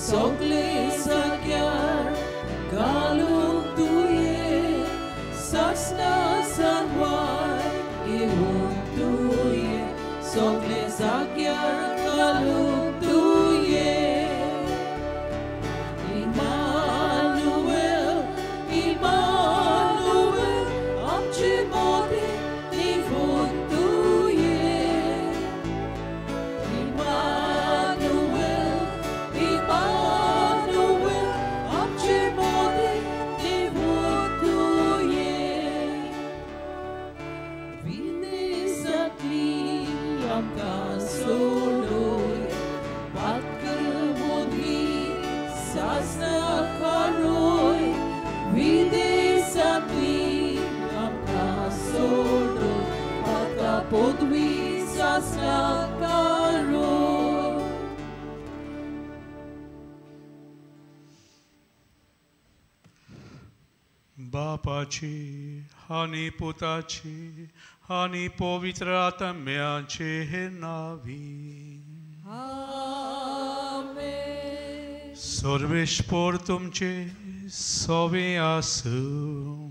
सगळे जाग्यार घालूंक तुये सासना सांवार घेवून तुये सगळे जाग्यार घालूंक तुये Emmanuel, Emmanuel, आमचे मोदे निवून तुये Emmanuel, Emmanuel, आमचे मोदे निवून तुये विदेशांतली आमकां सोडून पातळ मोदी सासना कारोय विदेशांतली आमकां सोडून पातळ पदवी सासना कारोय बापाची आनी पुताची आनी पवित्र आत्म्याचे नावी आमेन सर्वेश्वर तुमचे सवे आसूं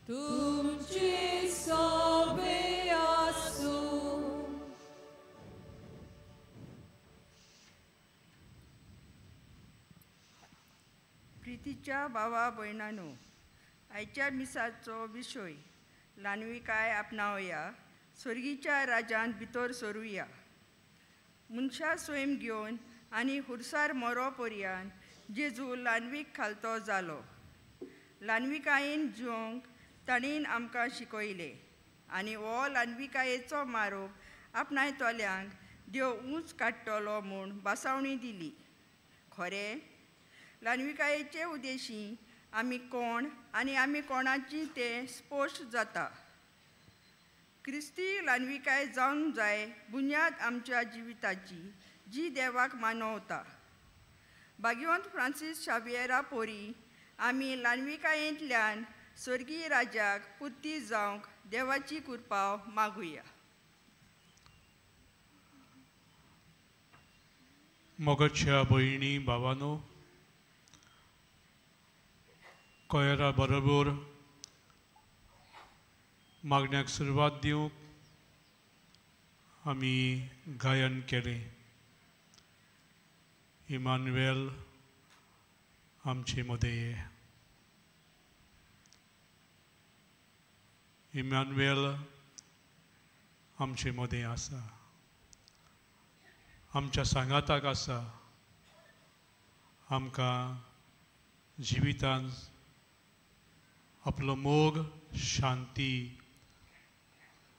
तुमचे सवे आसूं प्रितीच्या भावा भयणांनो आयच्या मिसाचो विशय ल्हानविकाय आपणावया स्वर्गीच्या राजांत भितर सरुया मनशा स्वयं घेवन आनी हुरसार मरो पर्यंत जेजू ल्हानवीक खालतो जालो ल्हानविकायेन जिवंक ताणीन आमकां शिकयलें आनी हो ल्हानविकायेचो मारोप आपणाय तोल्यांक देव उंच काडटलो म्हूण बासावणी दिली खरें ल्हानविकायेचे उद्देशी आमी कोण आनी आमी कोणाची तें स्पश्ट जाता क्रिस्ती ल्हानविकाय जावंक जाय बुन्याद आमच्या जिविताची जी देवाक मानवता भाग्यवंत फ्रांसीस शावियेरा पोरी आमी ल्हानविकायेंतल्यान स्वर्गीय राजाक पुर्ती जावंक देवाची कृपा मागुया मोगाच्या भयणी भावानो कोयरा बरोबर मागण्याक सुरवात दिवंक आमी गायन केलें इमानुएल आमचे मदें ये इमानुएल आमचे मदें आसा आमच्या सांगाताक आसा आमकां जिवितान आपलो मोग शांती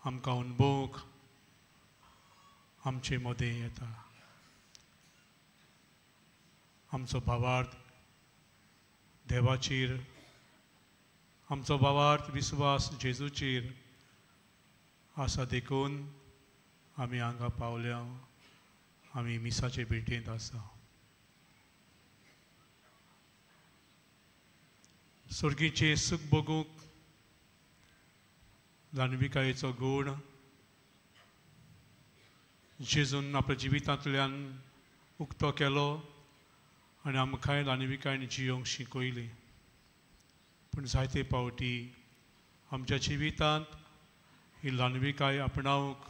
आमकां अणभवूंक आमचे मदें येता आमचो भावार्थ देवाचेर आमचो भावार्थ विश्वास जेजूचेर आसा देखून आमी हांगा पावल्या आमी मिसाचे भेटेंत आसा स्वर्गीचे सूख भोगूंक ल्हानविकायेचो गूण जेजून आपल्या जिवितांतल्यान उक्तो केलो आनी आमकांय ल्हानविकायेन जियोंक शिकयली पूण जायते पावटी आमच्या जिवितांत ही ल्हानविकाय आपणावंक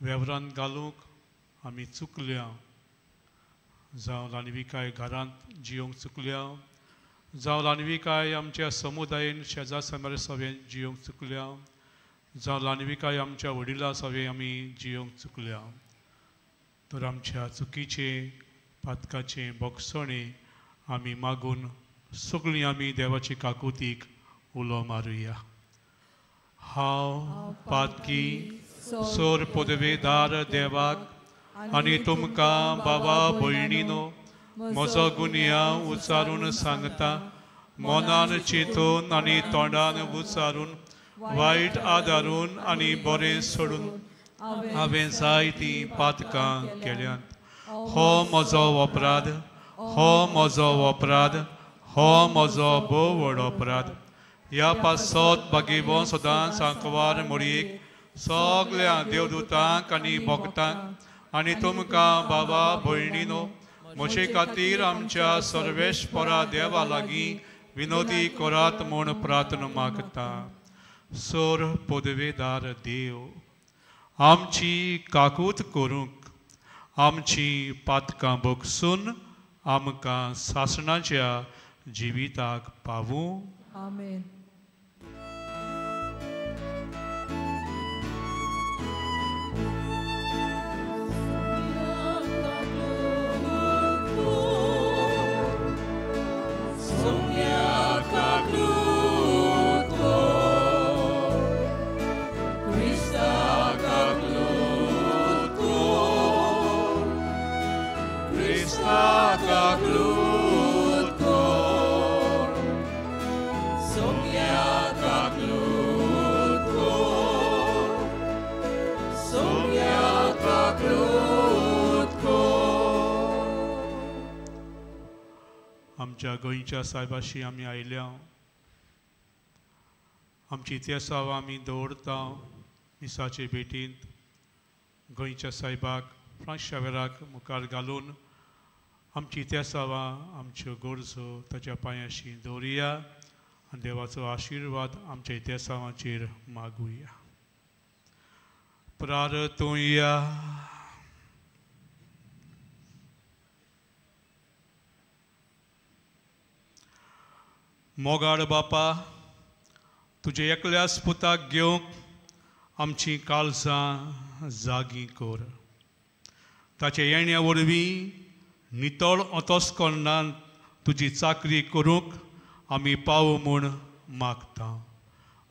वेवरांत घालूंक आमी चुकल्या जावं ल्हानविकाय घरांत जियोंक चुकल्या जावं ल्हानविकाय आमच्या समुदायान शेजार समार सवें जियोंक चुकल्या जावं ल्हानविकाय आमच्या वडिलां सवें आमी जियोंक चुकल्या तर आमच्या चुकीचे पातकाचे बोगसणे आमी मागून सगळीं आमी देवाची काकुतीक उलो मारुया हांव पातकी सोर पदवेदार देवाक आनी तुमकां बाबा भयणीनो म्हजो गुन्या उच्चारून सांगता मनान चिंतून आनी तोंडान उच्चारून वायट आदारून आनी बरें सोडून हांवें जायतीं पातकां केल्यांत हो म्हजो अपराध हो म्हजो अपराध हो म्हजो भोव व्हड अपराध ह्या पासत बागेबो सदांच सांकवार मोडयेक सगळ्या देवदूतांक आनी भक्तांक आनी तुमकां बाबा भयणीनो मोचे खातीर आमच्या सर्वेश्वरा देवा लागीं विनोदी करात म्हूण प्रार्थना मागता. सोर पदवेदार देव, आमची काकूत करूंक आमची पातकां भोगसून आमकां सासणाच्या जिविताक पावूं. आमेन. आमच्या गोंयच्या साहेबाशी आमी आयल्या. आमची इतिहासांव आमी दवरता मिसाचे भेटींत गोंयच्या साहेबाक फ्रांस शावेराक मुखार घालून आमची इतिहासांवां आमच्यो गरजो ताच्या पांयाशी दवरुया आनी देवाचो आशिर्वाद आमच्या इतिहासांवाचेर मागुया. प्रार्थुया. मोगाड बापा, तुजे एकल्याच पुताक घेवंक आमची काळजां जागी कर. ताचे येण्या वरवीं नितळ अंतस्करणान तुजी चाकरी करूंक आमी पावो म्हूण मागता.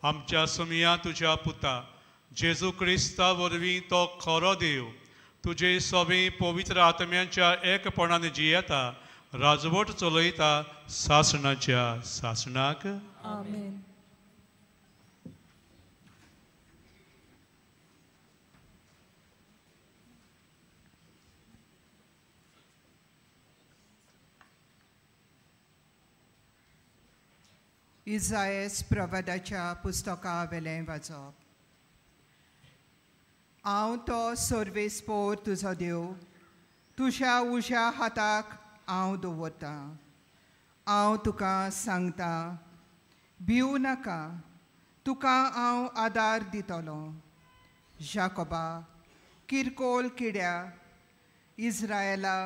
आमच्या समिया तुज्या पुता जेजू क्रिस्ता वरवीं तो खरो देव तुजे सवे पवित्र आत्म्याच्या एकपणान जियेता, राजवट चलयता सासणाच्या सासणाक. आमेन. इसायास प्रवादाच्या पुस्तका वेलें वाचप. हांव तो सर्वेस्पोर तुजो देव, तुज्या उज्या हाताक हांव दवरतां. हांव तुका सांगतां, भिवू नाका, तुका हांव आदार दितलो. जाकोबा किरकोल किड्या, इस्रायेला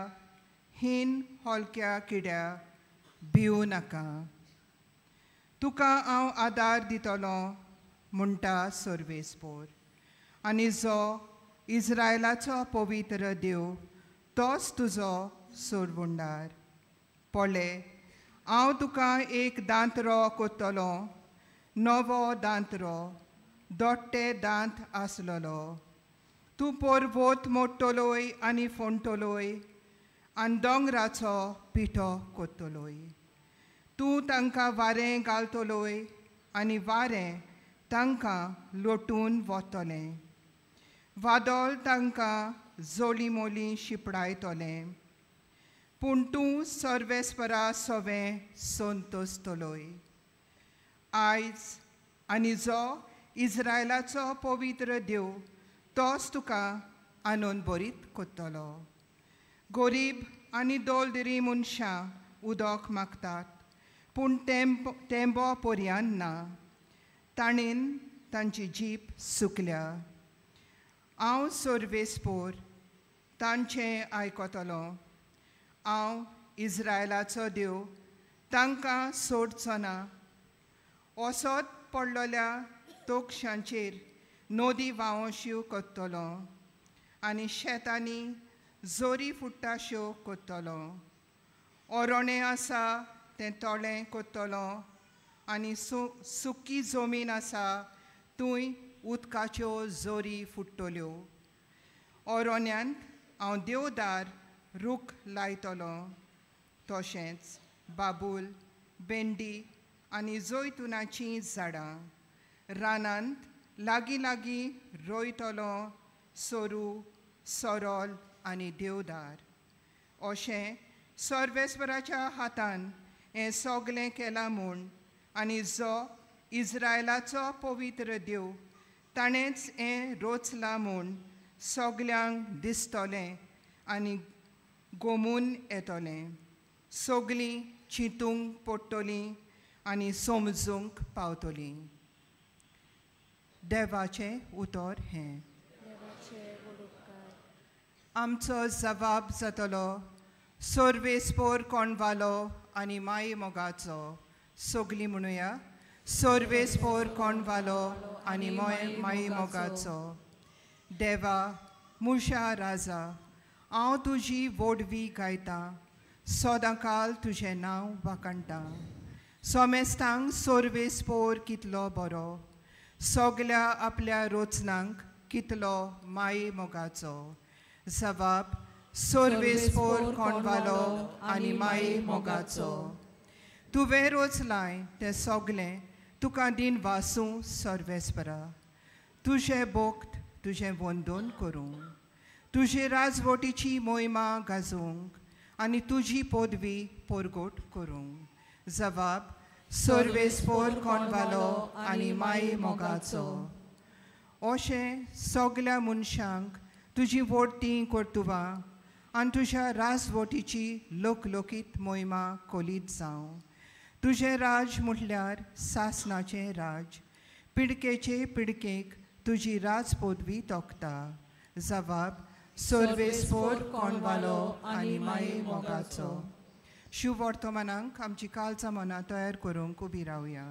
हीन हलक्या किड्या, भिवू नाका. तुका हांव आदार दितलो म्हणटा सर्वेस्पोर. आनी जो इस्रायेलाचो पवित्र देव तोच तुजो सोडवंडार. पळय, हांव तुका एक दांतरो कोत्तलो, नवो दांतरो, दोट्टे दांत आसलोलो. तूं पोरवोत मोडटलोय आनी फोंडटलोय आनी दोंगराचो पिठो कोत्तलोय. तूं तांकां वारें घालतलोय आनी वारें तांकां लोटून वतलें. वादळ तांकां जोली मोली शिपडायतलें. पूण तूं सर्वेस्परा सवें संतोस्तलोय. आयज आनी जो इस्रायेलाचो पवित्र देव तोच तुका आनंद बरीत कोत्तलो. गरीब आनी दोलदिरी मनशां उदक मागतात, पूण तेंबो पर्यान ना. ताणेन तांची जीप सुकल्या. हांव सर्वेस्पोर तांचें आयकतलो. हांव इस्रायेलाचो देव तांकां सोडचो ना. ओसोद पडलोल्या तोकशांचेर नदी व्हांवश्यो कोत्तलो आनी शेतांनी जोरी फुट्टाश्यो कोत्तलो. ओरोणें आसा तें तोळें कोत्तलो आनी सुकी जमीन आसा थंय उदकाच्यो जोरी फुट्टल्यो. ओरोण्यांत हांव देवदार रूख लायतलो. तशेंच बाबूल, भेंडी आनी जैतुनाचीं झाडां. रानांत लागीं लागीं रोयतलो सोरू, सोरोल आनी देवदार. अशें सर्वेस्पराच्या हातान हें सगलें केलां म्हूण आनी जो इस्रायेलाचो पवित्र देव ताणेंच हें रोचलां म्हूण सगल्यांक दिसतलें आनी गोमून येतोलें, सगलीं चिंतूंक पडटलीं आनी समजूंक पावतलीं. देवाचें उतर हें. आमचो जबाब जातलो सर्वेस्पोर कोणवालो आनी माई मोगाचो. सगलीं म्हणुया, सर्वेस्पोर कोणवालो आनी माई मोगाचो. देवा, मुशा राजा, हांव तुजी वडवी गायतां, सदांकाल तुजें नांव वाखणटां. सोमेस्तांक सर्वेस्पोर कितलो बरो, सगल्या आपल्या रोचनांक कितलो माई मोगाचो. जबाब, सर्वेस्पोर कोणवालो आनी माई मोगाचो. तुवें रोचलाय तें सगलें तुका दिन वासूं सर्वेस्परा. तुजें भोक्त तुजें वंदन करूंक, तुजे राजवटीची मोहिमा गाजोवंक आनी तुजी पदवी परगोट करूंक. जबाब, सर्वेस्पोर कोणवालो आनी माई मोगाचो. अशें सगल्या मनशांक तुजी वडतीं कर्तुवां आनी तुज्या राजवटीची लोकलोकीत मोहिमा कोलीत जावं. तुजें राज म्हटल्यार सासणाचें राज. पिडकेचे पिडकेक तुजी राजपदवी तोखता. जबाब, सर्वेस्पोर कोणवालो आनी माई मोगाचो. शुभ वर्तमानांक आमची काळजां मनां तयार करूंक उबी रावया.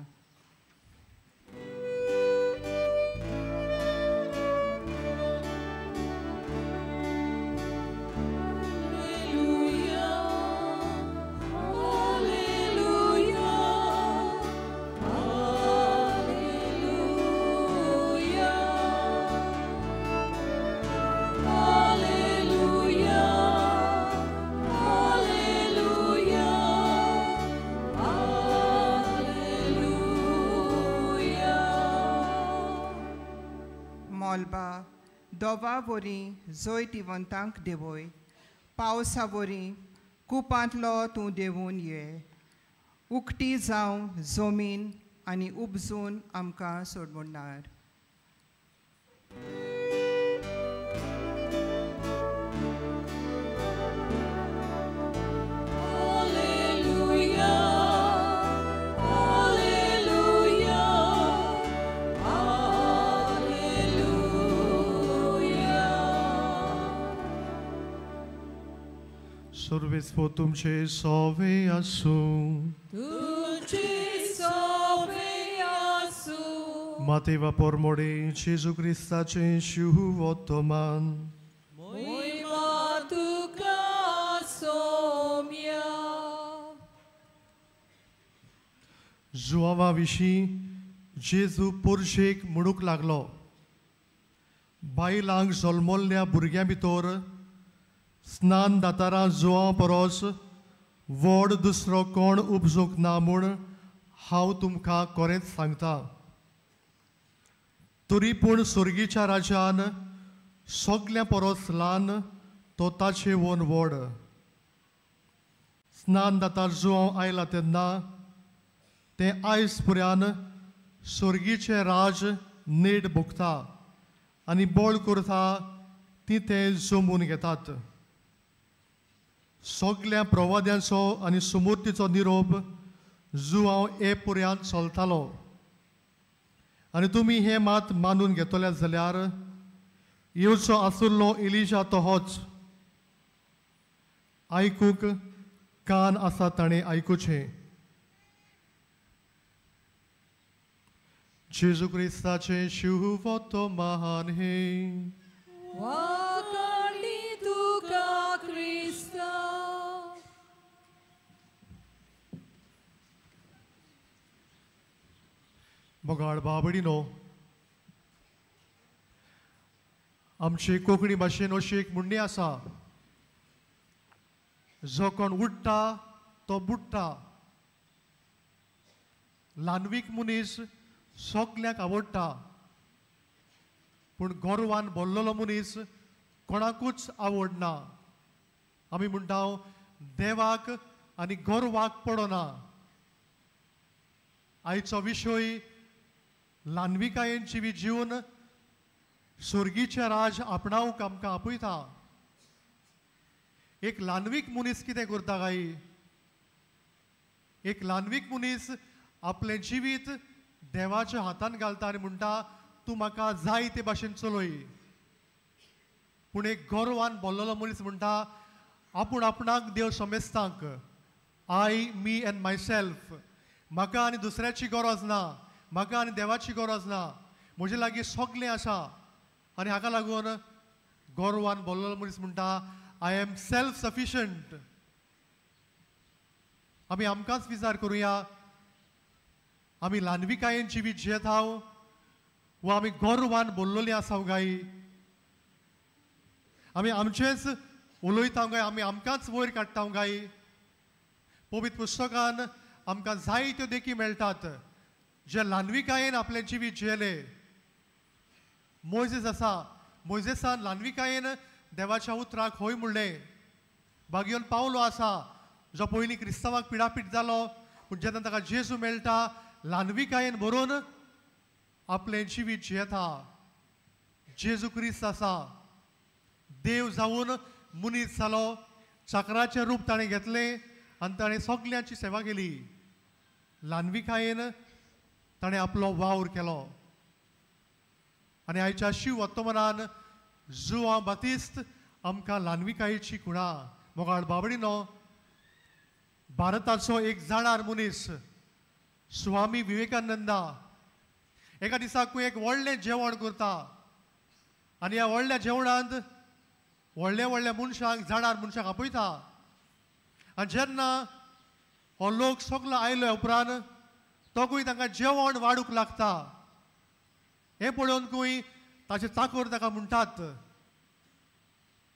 मोलबा दोवा वरीं जैतिवंतांक देवय, पावसा वरीं कुपांतलो तूं देंवून ये. उक्ती जावं जमीन आनी उपजून आमकां सोडमुणार. सर्वेस्पो तुमचे सोवे आसूं. तुझी सोवे आसूं. Mateva pormore Jesu Christace शुभ वर्तमान. मोहिमा तुका सोम्या. जुआवा विशीं जेजू पोरशेक म्हणूंक लागलो, बायलांक जल्मल्ल्या भुरग्यां भितर स्नान दातारा जुआं परस व्हड दुसरो कोण उपजूंक ना म्हूण हांव तुमकां खरेंच सांगतां. तरी पूण स्वर्गीच्या राज्यान सगल्या परस ल्हान तो ताचे वन व्हड. स्नान दाता जुआं आयला तेन्ना तें आयज पुर्यान स्वर्गीचें राज नेट भोगता आनी बोळ करता ती तें जमून घेतात. सगल्या प्रवाद्यांचो आनी सुमूर्तीचो निरोप जुआंव हे पुर्यान चलतालो. आनी तुमी हें मात मानून घेतले जाल्यार येवचो आसुल्लो एलिजा तो होच. आयकूंक कान आसा ताणें आयकुचें. जेजू क्रिस्ताचें शुभ वर्तमान हे. वाखाणी तुका क्रिस्ता. मोगाळ बाबडीनो, आमचे कोंकणी भाशेन अशी एक म्हणणी आसा, जो कोण उठ्ठा तो बुडटा. ल्हानवीक मनीस सगल्यांक आवडटा, पूण गोरवान भरलेलो मनीस कोणाकूच आवडना. आमी म्हणटा देवाक आनी गोरवाक पडना. आयचो विशय ल्हानविकायेन जिवी जीवन स्वर्गीचे राज आपणावंक आमकां आपयता. एक ल्हानवीक मनीस कितें करता काय? एक ल्हानवीक मनीस आपले जिवीत देवाच्या हातान घालता आनी म्हणटा तूं म्हाका जाय ते भाशेन चलय. पूण एक गौरवान बोल्लोलो मनीस म्हणटा आपूण आपणाक देव समेस्तांक. आय मी एंड मायसेल्फ. म्हाका आनी दुसऱ्याची गरज ना, म्हाका आनी देवाची गरज ना, म्हजे लागीं सगलें आसा. आनी हाका लागून गौरवान बोल्लोलो मनीस म्हणटा आय एम सेल्फ सफिशंट. आमी आमकांच विचार करुया, आमी ल्हानविकायेन जिवीत जियेताव वा आमी गौरवान बोल्लोलीं आसाव काय? आमी आमचेच उलयता काय? आमी आमकांच वयर काडटा काय? पवित्र पुस्तकान आमकां जायत्यो देखी मेळटात जे ल्हानविकायेन आपलें जिवीत जियेले. मोइसेस आसा, मोइसेसान ल्हानविकायेन देवाच्या उतराक होय म्हणलें. भाग्योन पावलो आसा जो पयलीं क्रिस्तांवाक पिडापीट जालो, पूण जेन्ना ताका जेजू मेळटा ल्हानविकायेन भरून आपलें जिवीत जियेता. जेजू क्रिस्त आसा, देव जावन मनीस जालो, चाकराचें रूप ताणें घेतलें आनी ताणें सगल्यांची सेवा केली. ल्हानविकायेन ताणें आपलो वावर केलो. आनी आयच्या शिव वर्तमानान जुआंव बातिस्त आमकां ल्हानविकायेची खुणा. मोगाळ बाबडीनो, भारताचो एक जाणार मनीस स्वामी विवेकानंदा एका दिसाक एक व्हडलें जेवण करता आनी ह्या व्हडल्या जेवणांत व्हडल्या व्हडल्या मनशांक, जाणार मनशांक आपयता. आनी जेन्ना हो लोक सगलो आयल्या उपरांत तोकूय तांकां जेवण वाडूंक लागता. हें पळोवनकूय ताचे चाकर ताका म्हणटात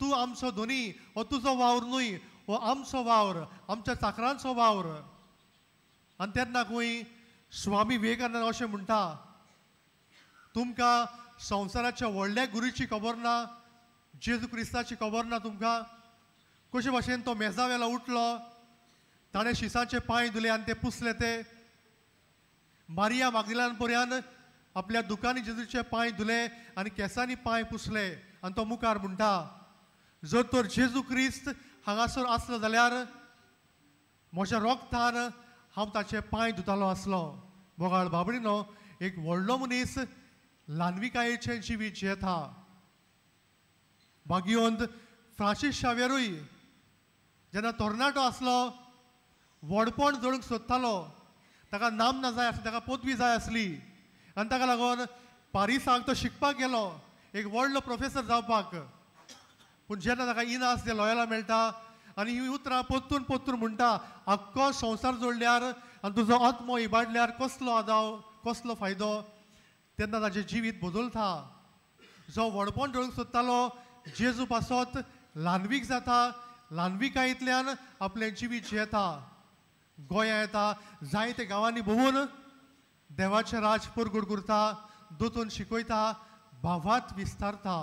तूं आमचो धोनी, हो तुजो वावर न्हय, हो आमचो वावर, आमच्या चाकरांचो वावर. आनी तेन्नाकूय स्वामी विवेकानंद अशें म्हणटा तुमकां संवसाराच्या व्हडल्या गुरूची खबर ना, जेजू क्रिस्ताची खबर ना तुमकां. कशे भाशेन तो मेजा वेलो उठलो, ताणें शिसाचे पांय धुले आनी ते पुसले. ते मारिया मागदलेन पर्यान आपल्या दुकानी जेजूचे पांय धुले आनी केंसांनी पांय पुसले. आनी तो मुखार म्हणटा जर तर जेजू क्रिस्त हांगासर आसलो जाल्यार म्हज्या रोगतान हांव ताचे पांय धुतालो आसलो. मोगाळ बाबडीनो, एक व्हडलो मनीस ल्हानविकायेचें जिवीत जियेता. भाग्योंत फ्रांसीस शावेरूय जेन्ना तरणाटो आसलो, व्हडपण जोडूंक सोदतालो, ताका नामना जाय आसली, ताका पदवी जाय आसली. आनी ताका लागून पारिसाक तो शिकपाक गेलो, एक व्हडलो प्रोफेसर जावपाक. पूण जेन्ना ताका इनास जे लॉयला मेळटा आनी ही उतरां पोत्तून पोत्तून म्हणटा आख्खो संवसार जोडल्यार आनी तुजो आत्मो इबाडल्यार कसलो आदाव, कसलो फायदो, तेन्ना ताचें जिवीत बदलता. जो व्हडपण जोडूंक सोदतालो जेजू पासत ल्हानवीक जाता, ल्हानविकायेंतल्यान आपलें जिवीत जियेता. गोंया येता, जायते गांवांनी भोंवून देवाचें राज परगट करता, दोतोन शिकयता, भावात विस्तारता.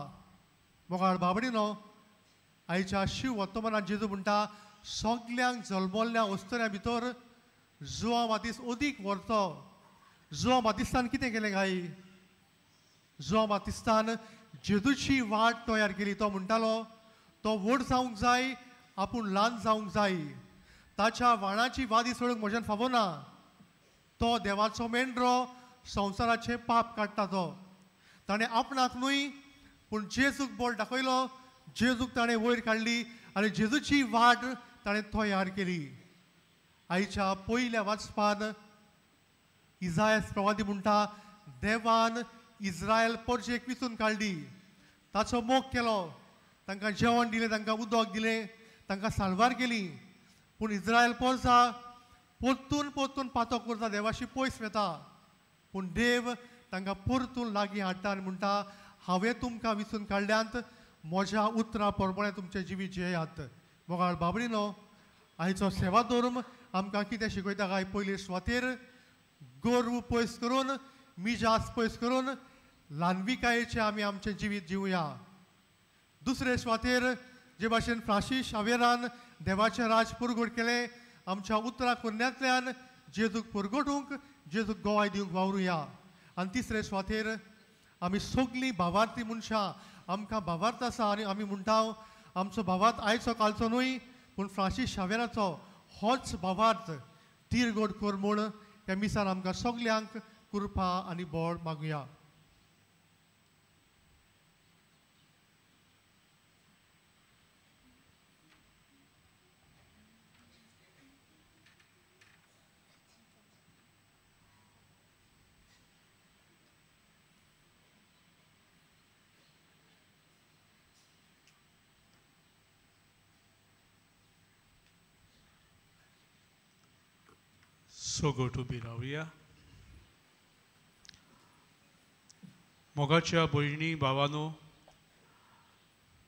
मोगाळ बाबडीनो, आयच्या शिव वर्तमानात जेजू म्हणटा सगल्यांक जल्मल्ल्या वस्तुऱ्या भितर जुआंव बातिस्त अदीक व्हरतो. जुआंव बातिस्तान कितें केलें काय? जुआंव बातिस्तान जेजूची वाट तयार केली. तो म्हणटालो तो व्हड जावंक जाय, आपूण ल्हान जावंक जाय. ताच्या वाणाची वादी सोडूंक म्हज्यान फावो ना. तो देवाचो मेंढरो, संवसाराचें पाप काडटा. तो ताणें आपणाक न्हय पूण जेजूक बोट दाखयलो, जेजूक ताणें वयर काडली आनी जेजूची वाट ताणें तयार केली. आयच्या पयल्या वाचपान इजायास प्रवादी म्हणटा देवान इस्रायल परजेक विचून काडली, ताचो मोग केलो, तांकां जेवण दिलें, तांकां उदक दिलें, तांकां साळवार केली. पूण इस्रायल परजा परतून परतून पातो करता, देवाशी पयस वता. पूण देव तांकां परतून लागीं हाडटा आनी म्हणटा हांवें तुमकां विचून काडल्यांत, म्हज्या उतरां प्रमाणें तुमचें जिवीत जियेयात. मोगाळ बाबडीनो, आयचो सेवा धर्म आमकां कितें शिकयता काय? पयले सुवातेर गर्व पयस करून, मिजास पयस करून ल्हानविकायेचें आमी आमचें जिवीत जिवया. दुसरे सुवातेर जे भाशेन फ्रांसीस शावेरान देवाचें राज परगट केलें, आमच्या उतरां कुन्यांतल्यान जेजूक परगटूंक, जेजूक गोवाय दिवंक वावरुया. आनी तिसरे सुवातेर आमी सगलीं भावार्थी मनशां, आमकां भावार्थ आसा आनी आमी म्हणटाव आमचो भावार्थ आयचो कालचो न्हय पूण फ्रांसीस शावेराचो होच भावार्थ तीर गोड कर म्हूण ह्या मिसान आमकां सगल्यांक कृपा आनी बळ मागुया. So go to रावया. मोगाच्या भयणी भावानो,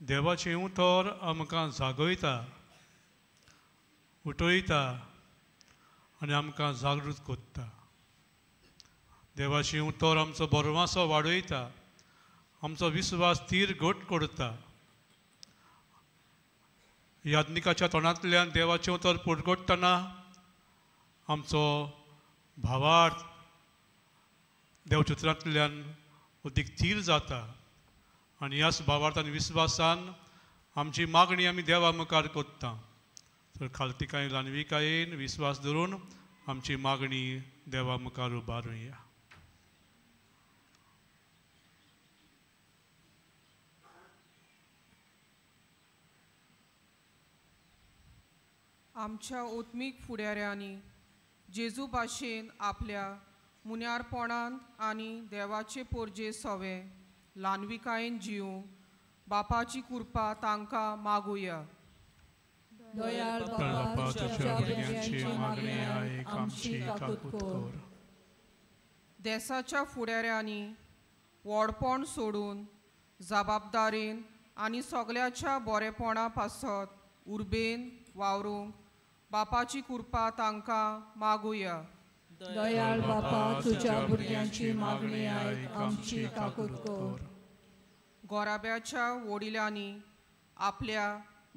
देवाचें उतर आमकां जागयता, उठयता आनी आमकां जागृत करता. देवाचें उतर आमचो बरवासो वाडयता, आमचो विस्वास तीर घट करता. याज्ञिकाच्या तोंडांतल्यान देवाचें उतर पुरगटतना आमचो भावार्थ देवचित्रांतल्यान अदीक थीर जाता आनी ह्याच भावार्थ आनी विस्वासान आमची मागणी आमी देवा मुखार करता. तर खालतिकायेन लानविकायेन विस्वास धरून आमची मागणी देवा मुखार उबारुया. आमच्या ओत्मीक फुडाऱ्यांनी जेजू भाशेन आपल्या मुन्यारपणान आनी देवाचे पोरजे सवे ल्हानविकायेन जिवंक बापाची कृपा तांकां मागुया. दयाळ बापा, तुझ्या भुरग्यांची मागणी आयक, आमची काकूट कर. देशाच्या फुडाऱ्यांनी व्हडपण सोडून जबाबदारेन आनी सगल्याच्या बरेपणा पासत उर्बेन वावरूंक बापाची कृपा तांकां मागुया. दयाळ बापा, तुझ्या भुरग्यांची मागणी आयक, आमची काकूट कर. गोराब्याच्या वडिलांनी आपल्या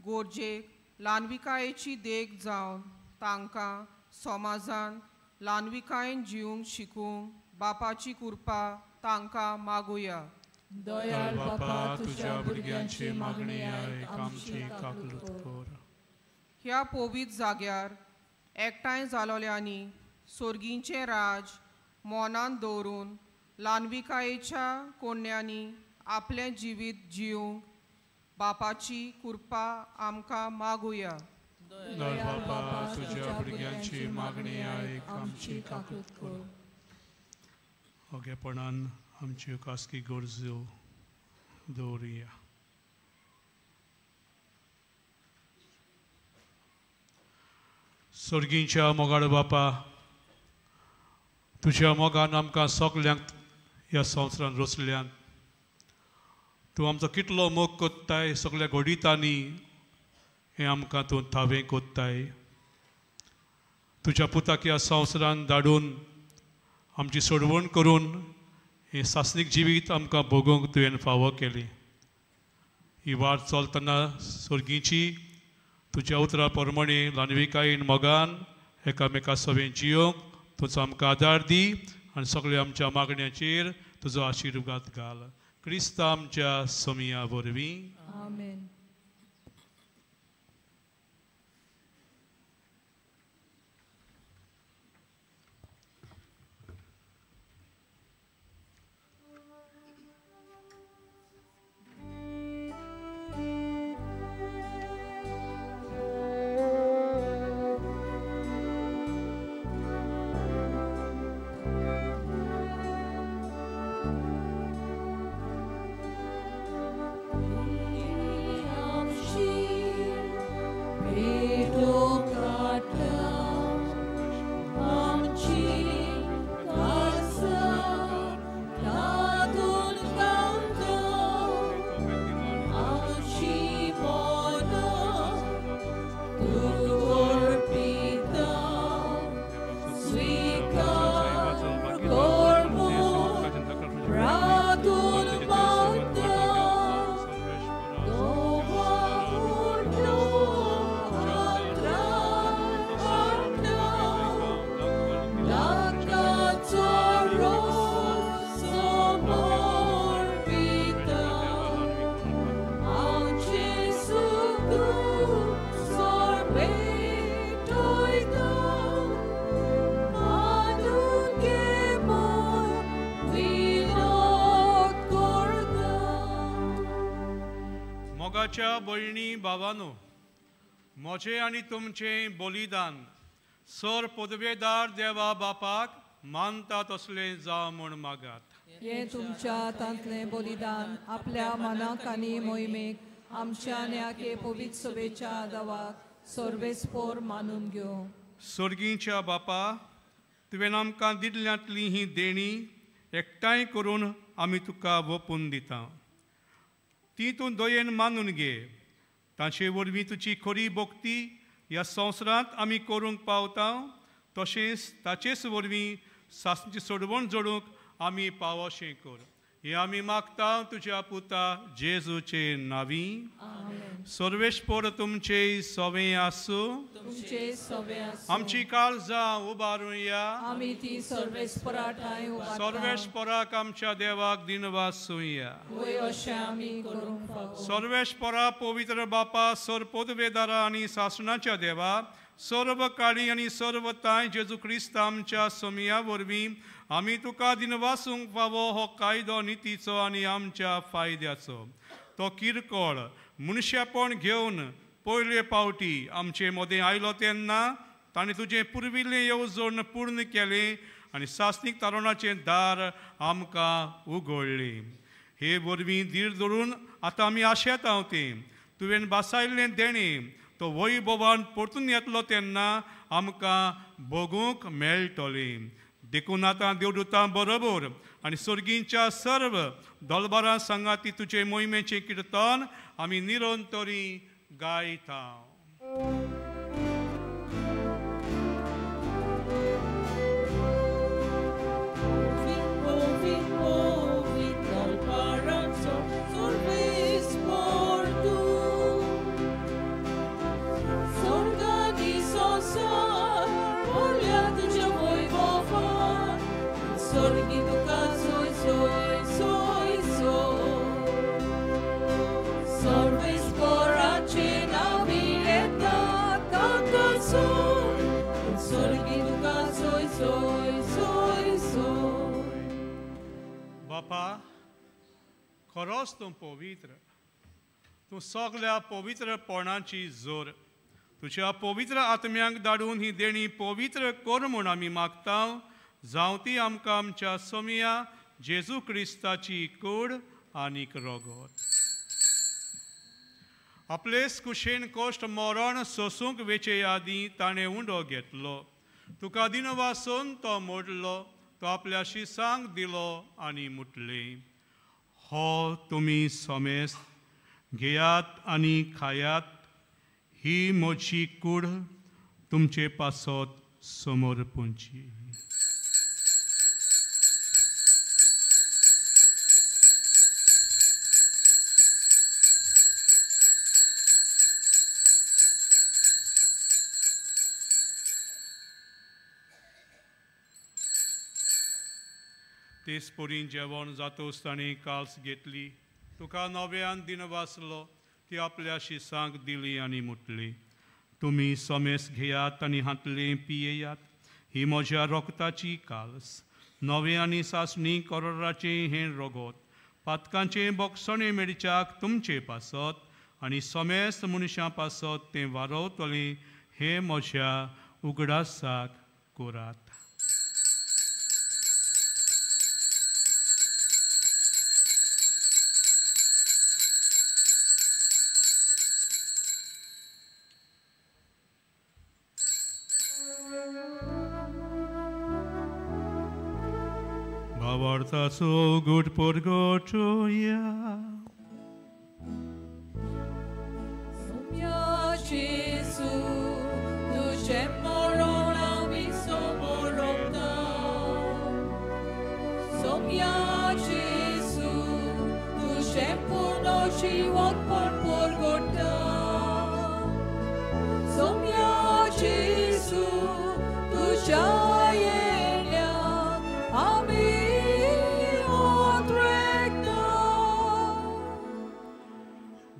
गोरजेक ल्हानविकायेची देख जावन तांकां समाजान ल्हानविकायेन जिवंक शिकूंक बापाची कृपा तांकां मागुया. दयाळ बापा, तुझ्या भुरग्यांची मागणी आयक, आमची काकूट कर. ह्या पवित्र जाग्यार एकठांय जालोल्यांनी सोर्गींचें राज मोनान दवरून ल्हानविकायेच्या कोण्यांनी आपलें जिवीत जिवंक बापाची कृपा आमकां मागुया. दयाळ बापा, तुझ्या भुरग्यांची मागणी आयक, आमची काकूट कर. ओगेपणान आमच्यो खासगी गरजो दवरुया. सर्गींच्या मोगाड बापा, तुज्या मोगान आमकां सगल्यांक ह्या संवसारान रचल्यान तूं आमचो कितलो मोग कोत्ताय सगळ्या घोडितांनी हें आमकां तूं थावें कोत्ताय. तुज्या पुताक ह्या संवसारान धाडून आमची सोडवण करून हें सासणीक जिवीत आमकां भोगूंक तुवें फावो केली. ही वाट चलतना सर्गीची तुज्या उतरा प्रमाणे ल्हानविकायेन मोगान एकामेका सवें जियोंक तुजो आमकां आदार दी आनी सगळ्या आमच्या मागण्यांचेर तुजो आशिर्वाद घाल. क्रिस्ता आमच्या समिया वरवीं. आमेन. प्रियाच्या भयणी भावांनो, म्हजें आनी तुमचें बलिदान सर पदवेदार देवा बापाक मानता तसलें जावं म्हूण मागात. हे तुमच्या हातांतलें बलिदान आपल्या मनाक आनी मोहिमेक आमच्या न्याके पवित्र सभेच्या आदावाक सर्वेस्पोर मानून घेवं. सर्गीच्या बापा, तुवें आमकां दिल्ल्यांतली ही देणी एकठांय करून आमी तुका वपून दिता. ती तूं दयेन मानून घे. ताचे वरवीं तुजी खरी भक्ती ह्या संवसारांत आमी करूंक पावता, तशेंच ताचेच वरवीं सासणेची सोडवण जोडूंक आमी पावोशें कर. हे आमी मागता तुज्या पुता जेजूचे नांवी. सर्वेस्पोर तुमचे सवें आसूं. आमची काळजां उबारुया. आमी ती सर्वेस्पराठांय उबारता. सर्वेस्पराक आमच्या देवाक दिनवासूया. वय अशें आमी करूंक फावो. सर्वेस्परा पवित्र बापा, सर पदवेदारा आनी सासणाच्या देवा, सर्व काळी आनी सर्व ताय जेजू क्रिस्त आमच्या समया वरवीं आमी तुका दिनवासूंक फावो हो कायदो नितीचो आनी आमच्या फायद्याचो. तो किरकोळ मनशापण घेवन पयले पावटी आमचे मदें आयलो तेन्ना ताणें तुजें पुर्विल्लें येवजण पूर्ण केलें आनी सासणीक तारुणाचें दार आमकां उगडलें. हे वरवीं धीर धरून आतां आमी आशेतांव तें तुवें बासायल्लें देणें तो वैभवान परतून येतलो तेन्ना आमकां भोगूंक मेळटलें. देखून आतां देवदूतां बरोबर आनी सर्गींच्या सर्व दलबारां सांगाती तुजे मोहिमेचें किर्तन आमी निरंतरी गायता. बापा, खरोच तूं पवित्र. तूं सगळ्या पवित्रपणाची जोर तुज्या पवित्र आत्म्यांक धाडून ही देणी पवित्र कर म्हूण आमी मागता. जावं ती आमकां आमच्या सोमिया जेजू क्रिस्ताची कूड आनीक रगत. आपलेच कुशेन कोश्ट मरण सोसूंक वेचे आदीं ताणें उंडो घेतलो. तुका दिनवासून तो मोडलो. तो आपल्या शिसांक दिलो आनी मुटलें. हो तुमी सोमेस घेयात आनी खायात. ही म्हजी कूड तुमचे पासत समर्पूंची. तेच पोरीन जेवण जातोच ताणें काल्स घेतली. तुका नव्यान दिनवासलो. ती आपल्या शिसांक दिली आनी मुटली. तुमी सोमेस घेयात आनी हातलें पियेयात. ही म्हज्या रोगताची काल्स. नवें आनी सासणी कोरोराचें हें रगत पातकांचें बोगसणें मेळच्याक तुमचे पासत आनी सोमेस मनशां पासत तें वारवतलें. हें म्हज्या उगडासाक करात. Vavartaso good porgochoya. Somia Jesu, tu morona mi somorota. Somia Jesu, tu purno život porgota. Somia Jesu, tu jajelja, amen.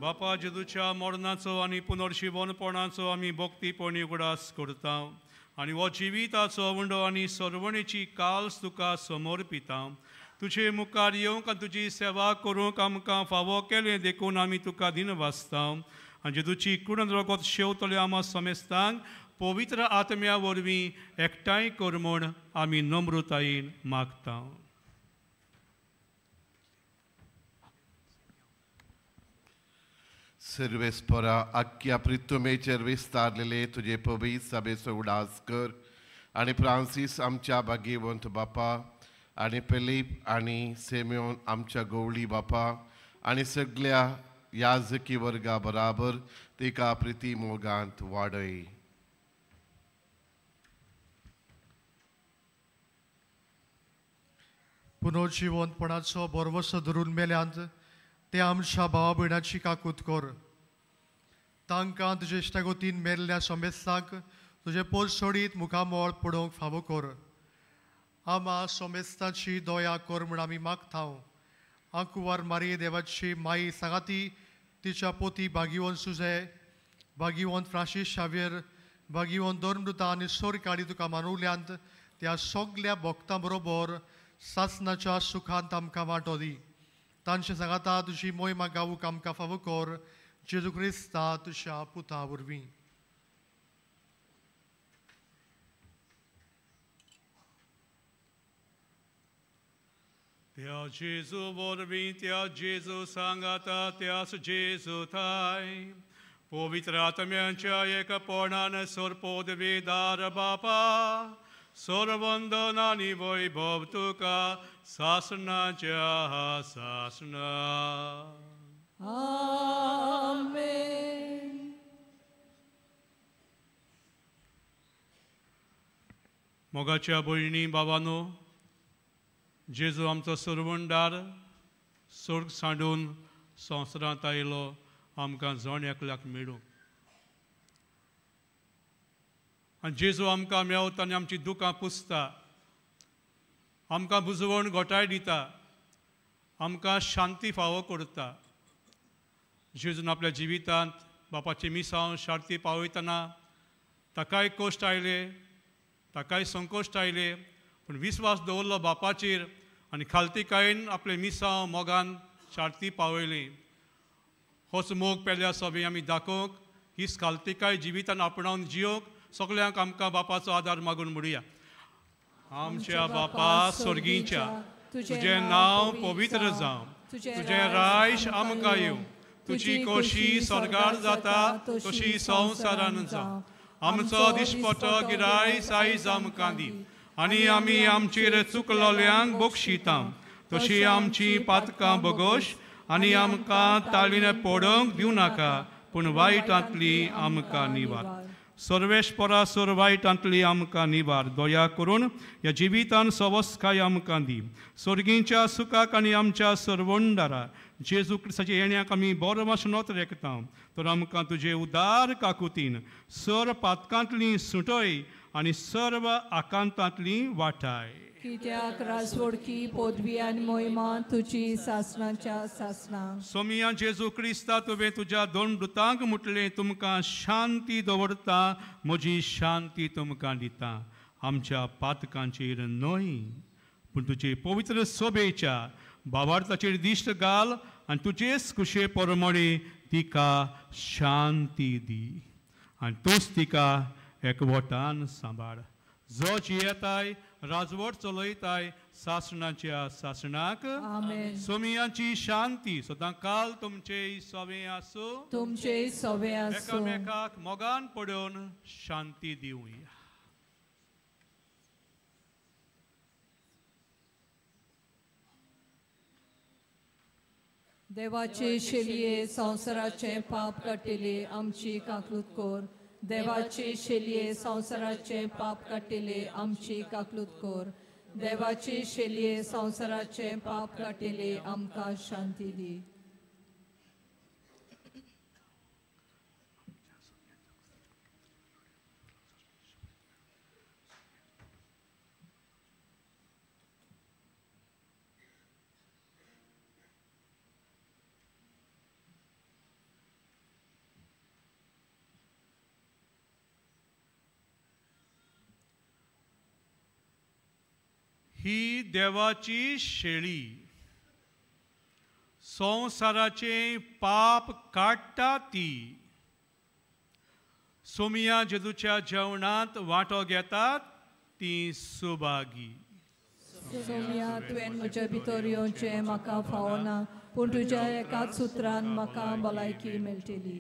बापा जेजूच्या मरणाचो आनी पुनर्शिवणपणाचो आमी भक्तीपणी उगडास करता आनी हो जिविताचो उंडो आनी सरवणेची काल्स तुका समर्पिता. तुझे मुखार येवंक आनी तुजी सेवा करूंक आमकां फावो केलें देखून आमी तुका दिनवासता आनी जेजूची कुडन रगत शेवतले आमा समेस्तांक पवित्र आत्म्या वरवीं एकठांय कर म्हूण आमी नम्रतायेन मागता. सर्वेस्परा आख्या पृथ्वीचेर विस्तारलेले तुझे पवित्र सभेचो उडास कर आनी फ्रांसीस आमच्या भाग्यवंत बापा आनी फिलीप आनी सेम्योन आमच्या गवळी बापा आनी सगळ्या याजकी वर्गा बराबर तिका प्रिती मोगांत वाडय. पुनर्जीवनपणाचो बरवसो धरून मेल्यांत ते आमच्या भावा भयणाची काकूत कर. तांकां तुजे इश्टागोतीन मेल्ल्या सोमेस्तांक तुजे पोट सोडीत मुखामोळ पडोवंक फावो कर. आमा सोमेस्ताची दया कर म्हूण आमी मागता. आंकुवार मारये देवाची माई सांगाती तिच्या पोती भाग्यवंत सुजे भाग्यवंत फ्रांसीस शावेर भाग्यवंत दोर्मृता आनी सोर काडी तुका मानवल्यांत त्या सगळ्या भक्तां बरोबर सासनाच्या सुखांत आमकां वांटो दी. तांचे सांगाता तुजी मोहिमा गावूक आमकां फावो कर. जेजू क्रिस्ता तुज्या पुता वरवीं. त्या जेजू वरवीं त्या जेजू सांगाता त्याच जेजू थाय पवित्र आत्म्याच्या एकपणान सोरपोदवेदार बापा सोरवंदन आनी वैभव तुका सासनाच्या सासना. आमेन. मोगाच्या भयणी बाबांनो, जेजू आमचो सरवंडार सर्ग सांडून संवसारांत आयलो आमकां जण एकल्याक मेळूंक. आनी जेजू आमकां मेवता आनी आमची दुखां पुसता, आमकां बुजवण घोटाय दिता, आमकां शांती फावो करता. जेजून आपल्या जिवितांत बापाची मिसांव शार्ती पावयतना ताकाय कश्ट आयले, ताकाय संकोश्ट आयले, पूण विस्वास दवरलो बापाचेर आनी खालतीकायेन आपले मिसांव मोगान शार्ती पावयली. होच मोग पेल्या सभे आमी दाखोवंक हीच खालतीकाय जिवितान आपणावन जियोंक सगळ्यांक आमकां बापाचो आदार मागून म्हणुया. आमच्या बापा स्वर्गीच्या तुजें नांव पवित्र जावं, तुजें रायश आमकां येवं, तुजी खोशी स्वर्गार जाता तशी संवसारान जावं. आमचो दिसपटो गिराय आयज आमकां दी आनी आमी आमचेर चुकलोल्यांक बक्षिता तशी आमची पातकां बगोश आनी आमकां ताळीन पडोवंक दिवं नाका पूण वायटांतली आमकां निवार. सर्वेश्वरा सोर वायटांतली आमकां निवार. दया करून ह्या जिवितान सवस्काय आमकां दी. स्वर्गीच्या सुखाक आनी आमच्या सर्वंडारा जेजू क्रिस्ताच्या येण्याक आमी बरो वासनोत रेखता. तर आमकां तुजे उदार काकुतीन सर पातकांतली सुटय आनी सर्व आकांतांतली वाटाय. कित्याक राजवडकी पदवी आनी मोहिमा तुजी सासणाच्या सासना. सोमिया जेजू क्रिस्ता तुवें तुज्या दोन दुतांक म्हटलें तुमकां शांती दवरता, म्हजी शांती तुमकां दिता. आमच्या पातकांचेर न्हय पूण तुजे पवित्र सोबेच्या भावार्थाचेर दिश्ट घाल आनी तुजेच कुशे प्रमाणे तिका शांती दी आनी तूंच तिका एकवटान सांबाळ. जो जियेताय राजवट चलयताय सासणाच्या सासणाक. सोमियांची शांती सदां काल तुमचे सवे आसूं. तुमचे सवे आसूं. एकामेकाक मोगान पडोवन शांती दिवया. देवाचे शेलये संवसाराचे पाप काटिले आमची काकलूत कोर. देवाचे शेलये संवसाराचे पाप काटिले आमची काकलूत कोर. देवाचे शेलये संवसाराचे पाप काटिले आमकां शांती दी. ही देवाची शेळी संवसाराचे पाप काडटा ती सोमिया जेजूच्या जेवणात वांटो घेतात ती सुभागी. सोमिया तुवें म्हज्या भितर येवचें म्हाका फावना पूण तुज्या एकाच सुत्रान म्हाका भलायकी मेळटली.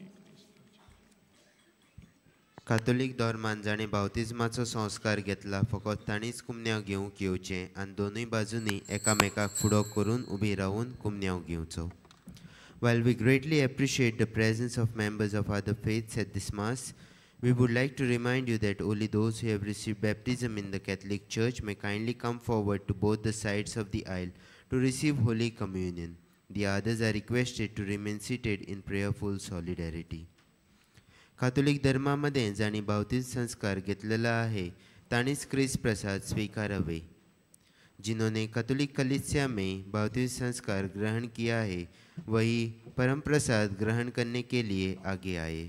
कातोलीक धर्मान जाणें बावतिजमाचो संस्कार घेतला फकत ताणीच कुमन्यांव घेवंक येवचें आनी दोनूय बाजूंनी एकामेकाक फुडो करून उबी रावून कुमन्यांव घेवचो. While we greatly appreciate the presence of members of other faiths at this Mass, we would like to remind you that only those who have received baptism in the Catholic Church may kindly come forward to both the sides of the aisle to receive Holy Communion. The others are requested to remain seated in prayerful solidarity. कातोलिक धर्मामध्ये जाणी बावतीज संस्कार घेतलेला आहे ताणीच ख्रिस्त प्रसाद स्वीकारावे. जिन्होंने Catholic कलीसिया में बावतीज संस्कार ग्रहण किया है वही परम प्रसाद ग्रहण करने के लिए आगे आए.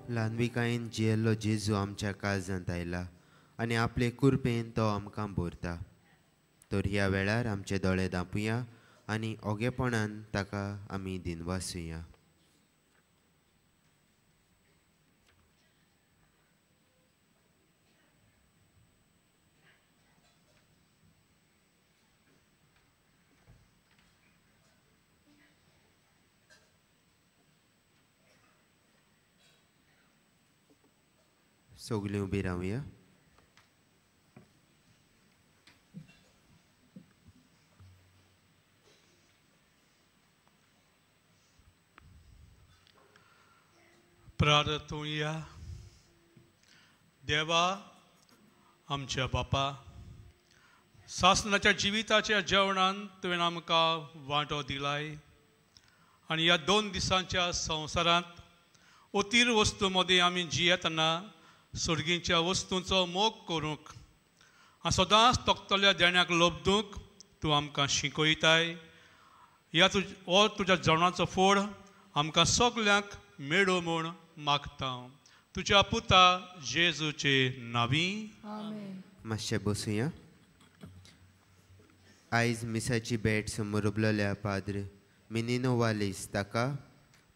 ल्हानविकायेन जियेल्लो जेजू आमच्या काळजांत आयला आनी आपले कुरपेन तो आमकां भरता. तर ह्या वेळार आमचे दोळे धांपुया आनी ओगेपणान ताका आमी दिनवासुया. सगळीं उबी रावया. प्रार्थुया. देवा आमच्या बापा, सासणाच्या जिविताच्या जेवणान तुवें आमकां वांटो दिलाय आनी ह्या 2 दिसांच्या संवसारांत अतीर वस्तू मदीं आमी जियेतना सर्गीच्या वस्तूंचो मोग करूंक आनी सदांच तोखतल्या देण्याक लोबदूंक तूं आमकां शिकयताय. ह्या तुज्या जेवणाचो फोड आमकां सगल्यांक मेळो म्हूण मागता. तुझ्या पुता जेजूचे नावी आमेन. मातशें बसूया. आयज मिसाची भेट समोर उबलोल्या पाद्र मिनिनो वालीस ताका,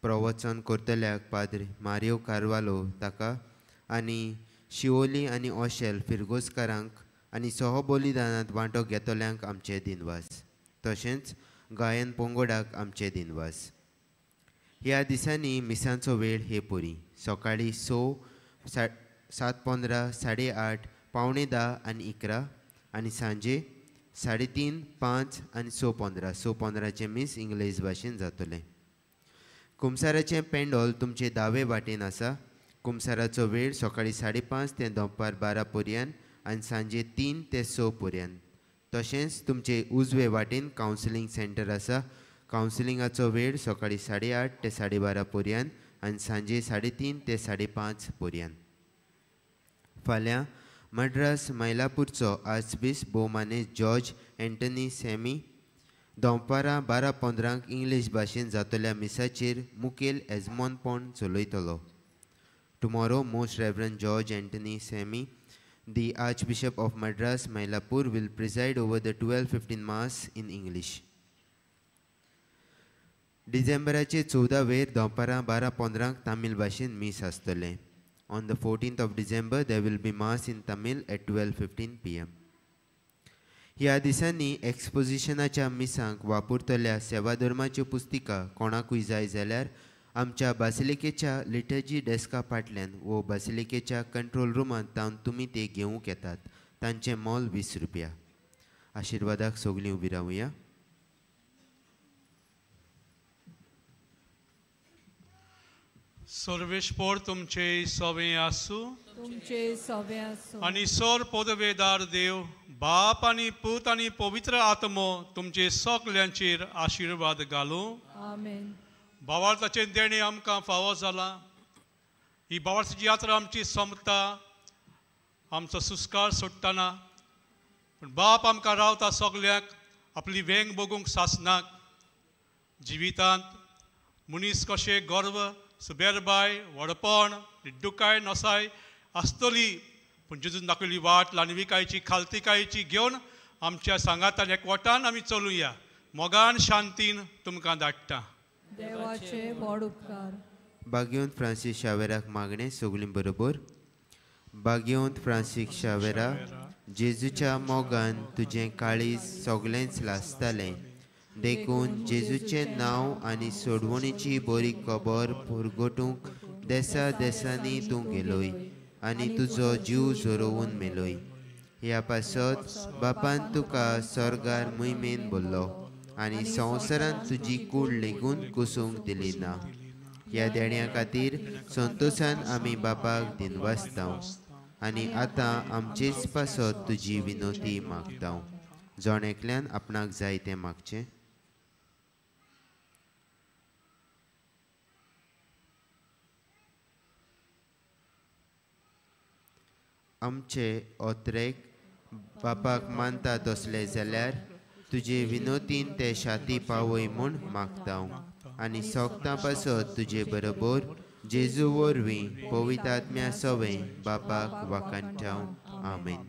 प्रवचन करतल्याक पाद्र मारियो कार्वालो ताका, आनी शिवोली आनी ओशेल फिरगोसकारांक आनी सहबलिदानांत वांटो घेतल्यांक आमचे दिनवास. तशेंच गायन पोंगोडाक आमचे दिनवास. ह्या दिसांनी मिसांचो वेळ हे पोरी सकाळीं 6, 7:15, 8:30, 9:45 आनी 11 आनी सांजे 3:30, 5 आनी 6:15. 6:15चे मीस इंग्लीश भाशेन जातले. कुमसाराचें पेंडॉल तुमचे दावे वाटेन आसा. कुमसाराचो वेळ सकाळीं 5:30 ते दनपार 12 पर्यंत आनी सांजे 3 ते 6 पर्यंत. तशेंच तुमचे उजवे वाटेन कावन्सिलींग सेंटर आसा. कावन्सिलिंगाचो वेळ सकाळीं 8:30 ते 12:30 पर्यंत आनी सांजे 3:30 ते 5:30 पर्यंत. फाल्यां मद्रास मैलापूरचो आर्चबिशप भोवमानेस्त जॉर्ज एंटनी सॅमी दनपारां 12:15 इंग्लीश भाशेन जातल्या मिसाचेर मुखेल येजमानपण चलयतलो. Tomorrow, Most Reverend George Anthony Semi, the Archbishop of Madras, Mylapore, will preside over the 12:15 Mass in English. डिसेंबराचे 14 where दनपारां 12:15 तामील भाशेन मीस आसतले. On the 14th of December, there will be Mass in Tamil at 12:15 p.m. ह्या दिसांनी एक्सपोजिशनाच्या मिसांक वापरतल्या सेवा धर्माच्यो पुस्तिका कोणाकूय जाय जाल्यार आमच्या बासिलिकेच्या लिटर्जी डेस्का फाटल्यान वो बासिलिकेच्या कंट्रोल रुमांत तावन तुमी ते घेवंक येतात. तांचें मोल 20 रुपया. आशिर्वादाक सगळीं उबी रावुया. सर्वेश्वर तुमचे सवे आसूं. तुमचे सवे आसूं. आनी सर पदवेदार देव बाप आनी पूत आनी पवित्र आत्मो तुमचे सगल्यांचेर आशिर्वाद घालूं. आमेन. भावार्थाचें देणें आमकां फावो जालां. ही भावार्थाची यात्रा आमची सोंपता आमचो सुस्कार सोडटना. पूण बाप आमकां रावता सगल्यांक आपली वेंग बगूंक सासनाक. जिवितांत मनीस कशें गर्व सुबेरबाय व्हडपण दुकाय नसाय आसतली, पूण जेजून दाखयली वाट लानविकायेची खालतिकायेची घेवन आमच्या सांगातान एकवटान आमी चलुया. मोगान शांतीन तुमकां धाडटा. देवाचे व्हड उपकार. भाग्यवंत फ्रांसीस शावेराक मागणें सगलीं बरोबर. भाग्यवंत फ्रांसीस शावेरा, जेजूच्या मोगान तुजें काळीज सगळेंच लासतालें. देखून जेजूचें नांव आनी सोडवणेची बरी खबर पुरगटूंक देसा देसांनी तूं गेलोय आनी तुजो जीव झरोवन मेलोय. ह्या पासत बापान तुका स्वर्गार मोहिमेन भरलो आनी संवसारांत तुजी कूड लेगून कुसूंक दिली ना. ह्या देण्या खातीर संतोशान आमी बापाक दिनवासतांव आनी आतां आमचेच पासत तुजी विनोती मागतांव. जोणेकल्यान आपणाक जाय तें मागचें. आमचे ओत्रेक बापाक मानता तसले जाल्यार तुजे विनोतीन ते शाती पावय म्हूण मागतांव आनी सोगतां पासत तुजे बरोबर जेजू वरवीं पवित्र आत्म्या सवें बापाक वाखाणटाव. आमेन.